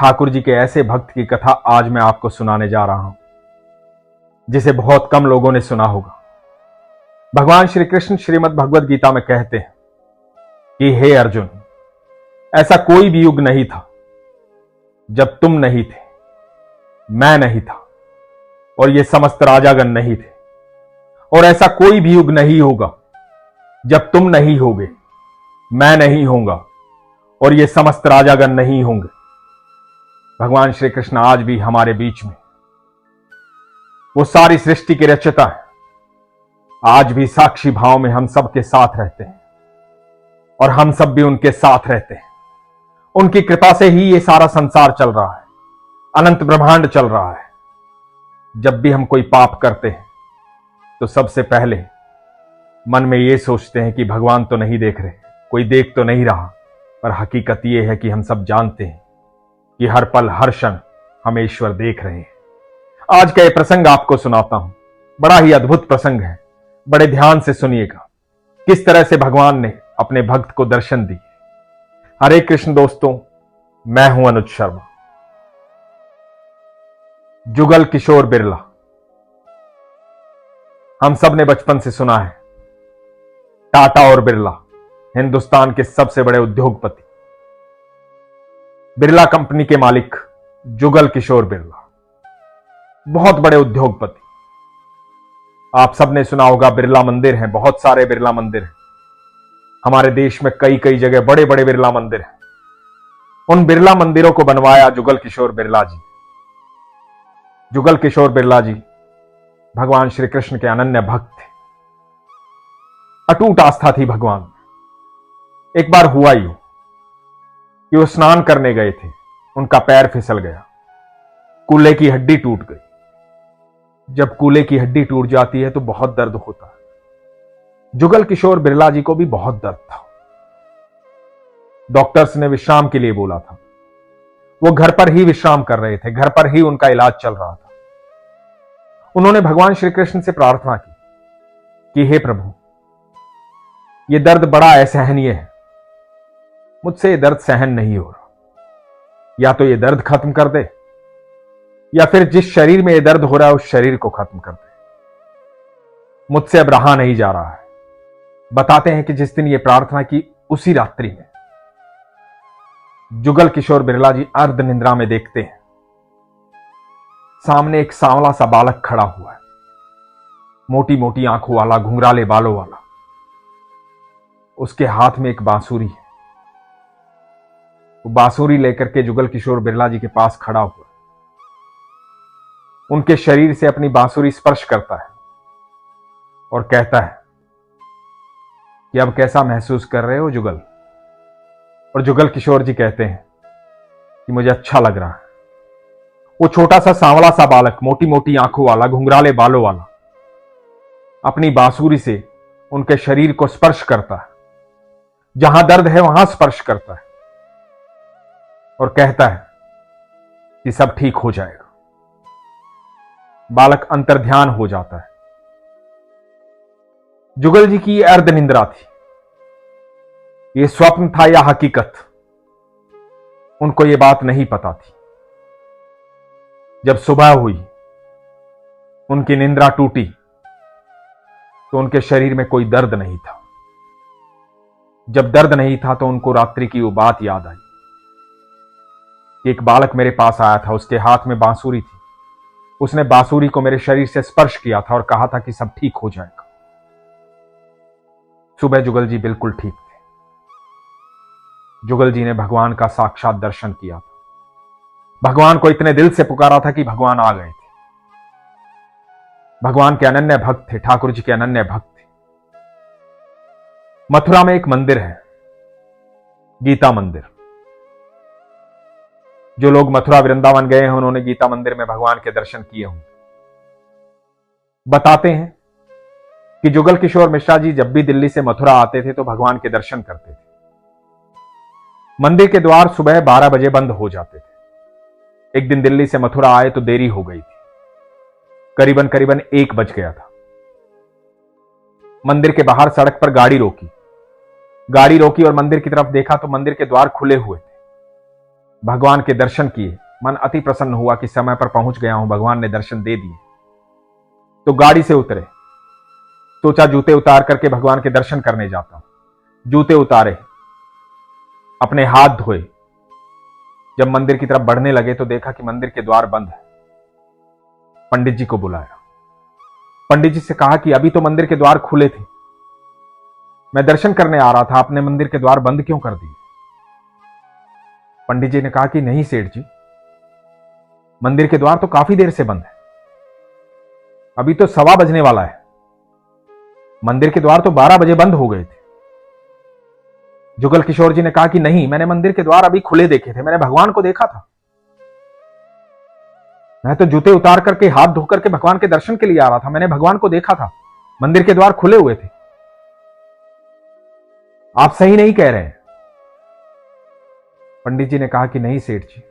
ठाकुर जी के ऐसे भक्त की कथा आज मैं आपको सुनाने जा रहा हूं, जिसे बहुत कम लोगों ने सुना होगा। भगवान श्री कृष्ण श्रीमद् भगवद गीता में कहते हैं कि हे अर्जुन, ऐसा कोई भी युग नहीं था जब तुम नहीं थे, मैं नहीं था और ये समस्त राजागण नहीं थे, और ऐसा कोई भी युग नहीं होगा जब तुम नहीं होगे, मैं नहीं होऊंगा और ये समस्त राजागण नहीं होंगे। भगवान श्री कृष्ण आज भी हमारे बीच में, वो सारी सृष्टि के रचयिता है, आज भी साक्षी भाव में हम सब के साथ रहते हैं और हम सब भी उनके साथ रहते हैं। उनकी कृपा से ही ये सारा संसार चल रहा है, अनंत ब्रह्मांड चल रहा है। जब भी हम कोई पाप करते हैं तो सबसे पहले मन में ये सोचते हैं कि भगवान तो नहीं देख रहे, कोई देख तो नहीं रहा, पर हकीकत ये है कि हम सब जानते हैं कि हर पल हर क्षण हमें ईश्वर देख रहे हैं। आज का ये प्रसंग आपको सुनाता हूं, बड़ा ही अद्भुत प्रसंग है। बड़े ध्यान से सुनिएगा किस तरह से भगवान ने अपने भक्त को दर्शन दिए। हरे कृष्ण दोस्तों, मैं हूं अनुज शर्मा। जुगल किशोर बिरला, हम सब ने बचपन से सुना है। टाटा और बिरला हिंदुस्तान के सबसे बड़े उद्योगपति, बिरला कंपनी के मालिक जुगल किशोर बिरला, बहुत बड़े उद्योगपति। आप सबने सुना होगा बिरला मंदिर हैं, बहुत सारे बिरला मंदिर हैं हमारे देश में, कई कई जगह बड़े बड़े बिरला मंदिर हैं। उन बिरला मंदिरों को बनवाया जुगल किशोर बिरला जी। जुगल किशोर बिरला जी भगवान श्री कृष्ण के अनन्य भक्त थे, अटूट आस्था थी भगवान में। एक बार हुआ यूं कि वो स्नान करने गए थे, उनका पैर फिसल गया, कूल्हे की हड्डी टूट गई। जब कूल्हे की हड्डी टूट जाती है तो बहुत दर्द होता है। जुगल किशोर बिरला जी को भी बहुत दर्द था। डॉक्टर्स ने विश्राम के लिए बोला था, वो घर पर ही विश्राम कर रहे थे, घर पर ही उनका इलाज चल रहा था। उन्होंने भगवान श्री कृष्ण से प्रार्थना की कि हे प्रभु, ये दर्द बड़ा असहनीय है, मुझसे ये दर्द सहन नहीं हो रहा, या तो ये दर्द खत्म कर दे या फिर जिस शरीर में ये दर्द हो रहा है उस शरीर को खत्म कर दे, मुझसे अब रहा नहीं जा रहा है। बताते हैं कि जिस दिन ये प्रार्थना की उसी रात्रि में जुगल किशोर बिरला जी अर्ध निंद्रा में देखते हैं, सामने एक सांवला सा बालक खड़ा हुआ है, मोटी मोटी आंखों वाला, घुंघराले बालों वाला। उसके हाथ में एक बांसुरी है। वो बांसुरी लेकर के जुगल किशोर बिरला जी के पास खड़ा हुआ, उनके शरीर से अपनी बांसुरी स्पर्श करता है और कहता है कि अब कैसा महसूस कर रहे हो जुगल? और जुगल किशोर जी कहते हैं कि मुझे अच्छा लग रहा है। वो छोटा सा सांवला सा बालक, मोटी मोटी आंखों वाला, घुंघराले बालों वाला, अपनी बांसुरी से उनके शरीर को स्पर्श करता है, जहां दर्द है वहां स्पर्श करता है और कहता है कि सब ठीक हो जाएगा। बालक अंतर्ध्यान हो जाता है। जुगल जी की अर्ध निंद्रा थी, ये स्वप्न था या हकीकत, उनको ये बात नहीं पता थी। जब सुबह हुई, उनकी निंद्रा टूटी तो उनके शरीर में कोई दर्द नहीं था। जब दर्द नहीं था तो उनको रात्रि की वो बात याद आई कि एक बालक मेरे पास आया था, उसके हाथ में बांसुरी थी, उसने बांसुरी को मेरे शरीर से स्पर्श किया था और कहा था कि सब ठीक हो जाएगा। सुबह जुगल जी बिल्कुल ठीक थे। जुगल जी ने भगवान का साक्षात दर्शन किया था, भगवान को इतने दिल से पुकारा था कि भगवान आ गए थे। भगवान के अनन्य भक्त थे, ठाकुर जी के अनन्य भक्त थे। मथुरा में एक मंदिर है, गीता मंदिर। जो लोग मथुरा वृंदावन गए हैं उन्होंने गीता मंदिर में भगवान के दर्शन किए होंगे। बताते हैं कि जुगल किशोर मिश्रा जी जब भी दिल्ली से मथुरा आते थे तो भगवान के दर्शन करते थे। मंदिर के द्वार सुबह 12 बजे बंद हो जाते थे। एक दिन दिल्ली से मथुरा आए तो देरी हो गई थी, करीबन 1 बज गया था। मंदिर के बाहर सड़क पर गाड़ी रोकी और मंदिर की तरफ देखा तो मंदिर के द्वार खुले हुए थे। भगवान के दर्शन किए, मन अति प्रसन्न हुआ कि समय पर पहुंच गया हूं, भगवान ने दर्शन दे दिए। तो गाड़ी से उतरे, सोचा जूते उतार करके भगवान के दर्शन करने जाता हूं। जूते उतारे, अपने हाथ धोए, जब मंदिर की तरफ बढ़ने लगे तो देखा कि मंदिर के द्वार बंद है। पंडित जी को बुलाया, पंडित जी से कहा कि अभी तो मंदिर के द्वार खुले थे, मैं दर्शन करने आ रहा था, आपने मंदिर के द्वार बंद क्यों कर दिए? पंडित जी ने कहा कि नहीं सेठ जी, मंदिर के द्वार तो काफी देर से बंद है, अभी तो 1:15 बजने वाला है, मंदिर के द्वार तो 12 बजे बंद हो गए थे। जुगल किशोर जी ने कहा कि नहीं, मैंने मंदिर के द्वार अभी खुले देखे थे, मैंने भगवान को देखा था, मैं तो जूते उतार करके हाथ धो करके भगवान के दर्शन के लिए आ रहा था, मैंने भगवान को देखा था, मंदिर के द्वार खुले हुए थे, आप सही नहीं कह रहे हैं। पंडित जी ने कहा कि नहीं सेठ जी,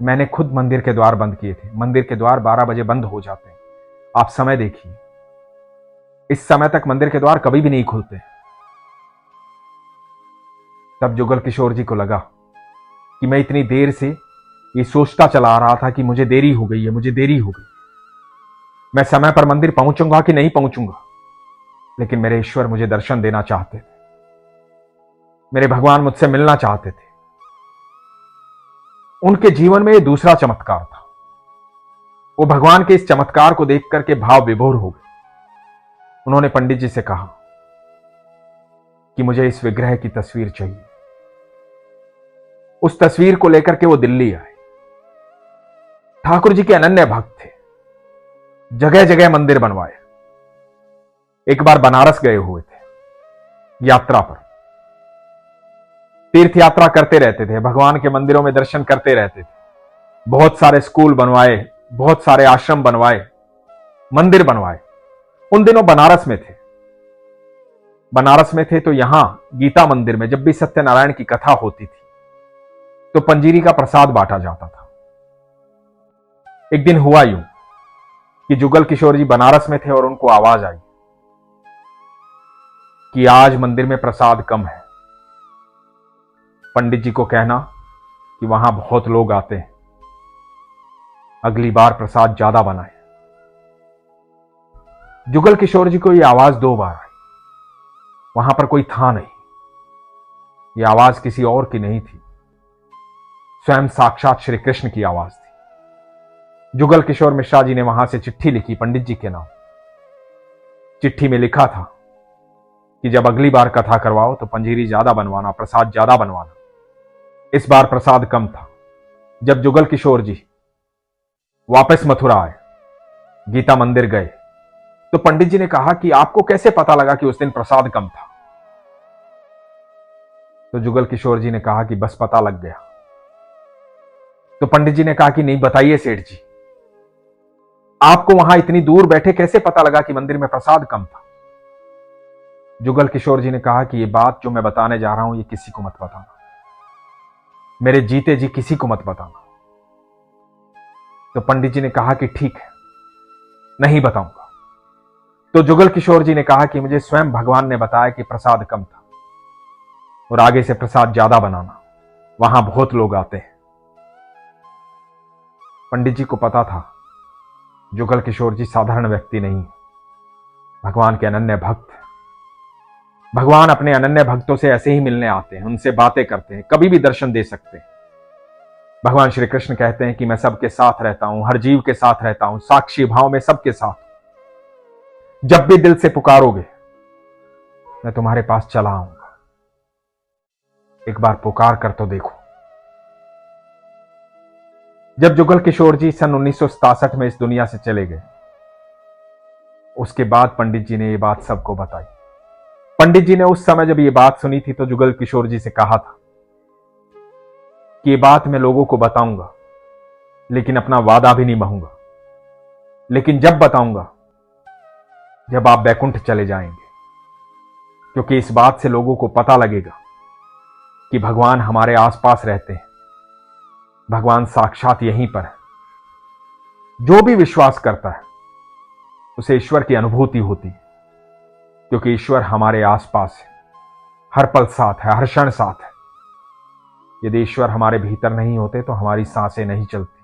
मैंने खुद मंदिर के द्वार बंद किए थे, मंदिर के द्वार 12 बजे बंद हो जाते हैं, आप समय देखिए, इस समय तक मंदिर के द्वार कभी भी नहीं खुलते। तब जुगल किशोर जी को लगा कि मैं इतनी देर से ये सोचता चला आ रहा था कि मुझे देरी हो गई है, मुझे देरी हो गई, मैं समय पर मंदिर पहुंचूंगा कि नहीं पहुंचूंगा, लेकिन मेरे ईश्वर मुझे दर्शन देना चाहते थे, मेरे भगवान मुझसे मिलना चाहते थे। उनके जीवन में यह दूसरा चमत्कार था। वो भगवान के इस चमत्कार को देख करके भाव विभोर हो गए। उन्होंने पंडित जी से कहा कि मुझे इस विग्रह की तस्वीर चाहिए। उस तस्वीर को लेकर के वो दिल्ली आए। ठाकुर जी के अनन्य भक्त थे, जगह जगह मंदिर बनवाए। एक बार बनारस गए हुए थे यात्रा पर, तीर्थ यात्रा करते रहते थे, भगवान के मंदिरों में दर्शन करते रहते थे, बहुत सारे स्कूल बनवाए, बहुत सारे आश्रम बनवाए, मंदिर बनवाए। उन दिनों बनारस में थे। बनारस में थे तो यहां गीता मंदिर में जब भी सत्यनारायण की कथा होती थी तो पंजीरी का प्रसाद बांटा जाता था। एक दिन हुआ यूं कि जुगल किशोर जी बनारस में थे और उनको आवाज आई कि आज मंदिर में प्रसाद कम है। पंडित जी को कहना कि वहां बहुत लोग आते हैं, अगली बार प्रसाद ज्यादा बनाए। जुगल किशोर जी को यह आवाज 2 बार आई। वहां पर कोई था नहीं, यह आवाज किसी और की नहीं थी, स्वयं साक्षात श्री कृष्ण की आवाज थी। जुगल किशोर मिश्रा जी ने वहां से चिट्ठी लिखी पंडित जी के नाम। चिट्ठी में लिखा था कि जब अगली बार कथा करवाओ तो पंजीरी ज्यादा बनवाना, प्रसाद ज्यादा बनवाना। इस बार प्रसाद कम था। जब जुगल किशोर जी वापस मथुरा आए, गीता मंदिर गए, तो पंडित जी ने कहा कि आपको कैसे पता लगा कि उस दिन प्रसाद कम था? तो जुगल किशोर जी ने कहा कि बस पता लग गया। तो पंडित जी ने कहा कि नहीं, बताइए सेठ जी, आपको वहां इतनी दूर बैठे कैसे पता लगा कि मंदिर में प्रसाद कम था? जुगल किशोर जी ने कहा कि यह बात जो मैं बताने जा रहा हूं, ये किसी को मत बताना, मेरे जीते जी किसी को मत बताना। तो पंडित जी ने कहा कि ठीक है, नहीं बताऊंगा। तो जुगल किशोर जी ने कहा कि मुझे स्वयं भगवान ने बताया कि प्रसाद कम था और आगे से प्रसाद ज्यादा बनाना, वहां बहुत लोग आते हैं। पंडित जी को पता था जुगल किशोर जी साधारण व्यक्ति नहीं, भगवान के अनन्य भक्त। भगवान अपने अनन्य भक्तों से ऐसे ही मिलने आते हैं, उनसे बातें करते हैं, कभी भी दर्शन दे सकते हैं। भगवान श्री कृष्ण कहते हैं कि मैं सबके साथ रहता हूं, हर जीव के साथ रहता हूं, साक्षी भाव में सबके साथ। जब भी दिल से पुकारोगे मैं तुम्हारे पास चला आऊंगा, एक बार पुकार कर तो देखो। जब जुगल किशोर जी सन 1967 में इस दुनिया से चले गए, उसके बाद पंडित जी ने यह बात सबको बताई। पंडित जी ने उस समय जब ये बात सुनी थी तो जुगल किशोर जी से कहा था कि ये बात मैं लोगों को बताऊंगा, लेकिन अपना वादा भी नहीं महूंगा, लेकिन जब बताऊंगा जब आप बैकुंठ चले जाएंगे, क्योंकि इस बात से लोगों को पता लगेगा कि भगवान हमारे आसपास रहते हैं, भगवान साक्षात यहीं पर है। जो भी विश्वास करता है उसे ईश्वर की अनुभूति होती है, क्योंकि ईश्वर हमारे आसपास है, हर पल साथ है, हर क्षण साथ है। यदि ईश्वर हमारे भीतर नहीं होते तो हमारी सांसें नहीं चलती।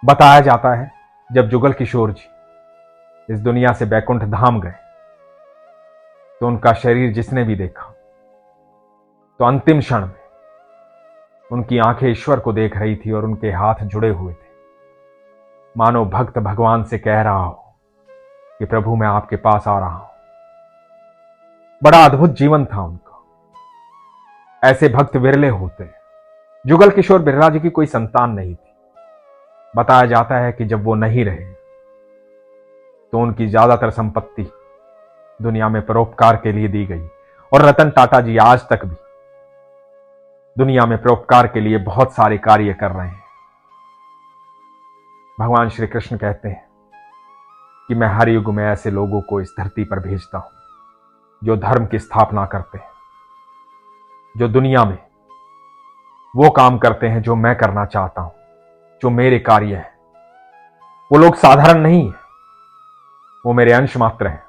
बताया जाता है जब जुगल किशोर जी इस दुनिया से बैकुंठ धाम गए तो उनका शरीर जिसने भी देखा तो अंतिम क्षण में उनकी आंखें ईश्वर को देख रही थी और उनके हाथ जुड़े हुए थे, मानो भक्त भगवान से कह रहा हो कि प्रभु मैं आपके पास आ रहा हूं। बड़ा अद्भुत जीवन था उनका। ऐसे भक्त विरले होते। जुगल किशोर बिरला जी की कोई संतान नहीं थी। बताया जाता है कि जब वो नहीं रहे तो उनकी ज्यादातर संपत्ति दुनिया में परोपकार के लिए दी गई और रतन टाटा जी आज तक भी दुनिया में परोपकार के लिए बहुत सारे कार्य कर रहे हैं। भगवान श्री कृष्ण कहते हैं कि मैं हर युग में ऐसे लोगों को इस धरती पर भेजता हूं जो धर्म की स्थापना करते हैं, जो दुनिया में वो काम करते हैं जो मैं करना चाहता हूं, जो मेरे कार्य हैं। वो लोग साधारण नहीं है, वो मेरे अंश मात्र हैं।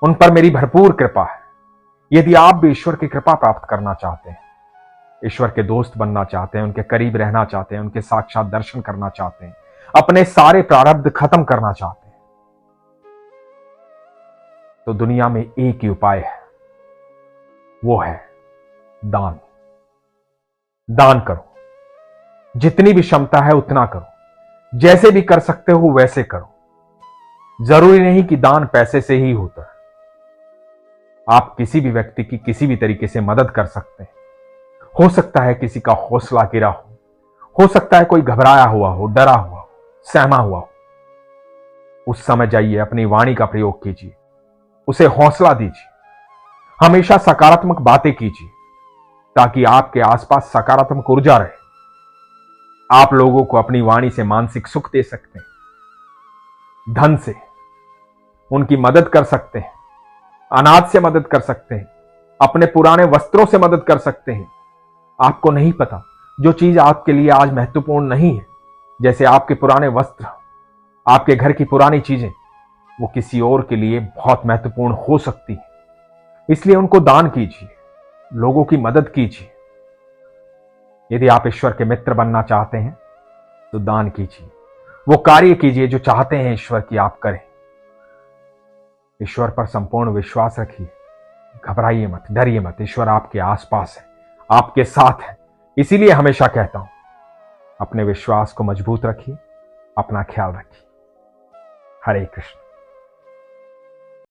उन पर मेरी भरपूर कृपा है। यदि आप भी ईश्वर की कृपा प्राप्त करना चाहते हैं, ईश्वर के दोस्त बनना चाहते हैं, उनके करीब रहना चाहते हैं, उनके साक्षात दर्शन करना चाहते हैं, अपने सारे प्रारब्ध खत्म करना चाहते हैं, तो दुनिया में एक ही उपाय है, वो है दान। दान करो, जितनी भी क्षमता है उतना करो, जैसे भी कर सकते हो वैसे करो। जरूरी नहीं कि दान पैसे से ही होता है। आप किसी भी व्यक्ति की किसी भी तरीके से मदद कर सकते हैं। हो सकता है किसी का हौसला गिरा हो सकता है कोई घबराया हुआ हो, डरा हुआ हो, सहमा हुआ हो। उस समय जाइए, अपनी वाणी का प्रयोग कीजिए, उसे हौसला दीजिए। हमेशा सकारात्मक बातें कीजिए ताकि आपके आसपास सकारात्मक ऊर्जा रहे। आप लोगों को अपनी वाणी से मानसिक सुख दे सकते हैं, धन से उनकी मदद कर सकते हैं, अनाथ से मदद कर सकते हैं, अपने पुराने वस्त्रों से मदद कर सकते हैं। आपको नहीं पता जो चीज आपके लिए आज महत्वपूर्ण नहीं है, जैसे आपके पुराने वस्त्र, आपके घर की पुरानी चीजें, वो किसी और के लिए बहुत महत्वपूर्ण हो सकती है। इसलिए उनको दान कीजिए, लोगों की मदद कीजिए। यदि आप ईश्वर के मित्र बनना चाहते हैं तो दान कीजिए, वो कार्य कीजिए जो चाहते हैं ईश्वर की आप करें। ईश्वर पर संपूर्ण विश्वास रखिए, घबराइए मत, डरिए मत। ईश्वर आपके आसपास है, आपके साथ है। इसीलिए हमेशा कहता हूं, अपने विश्वास को मजबूत रखिए, अपना ख्याल रखिए। हरे कृष्ण।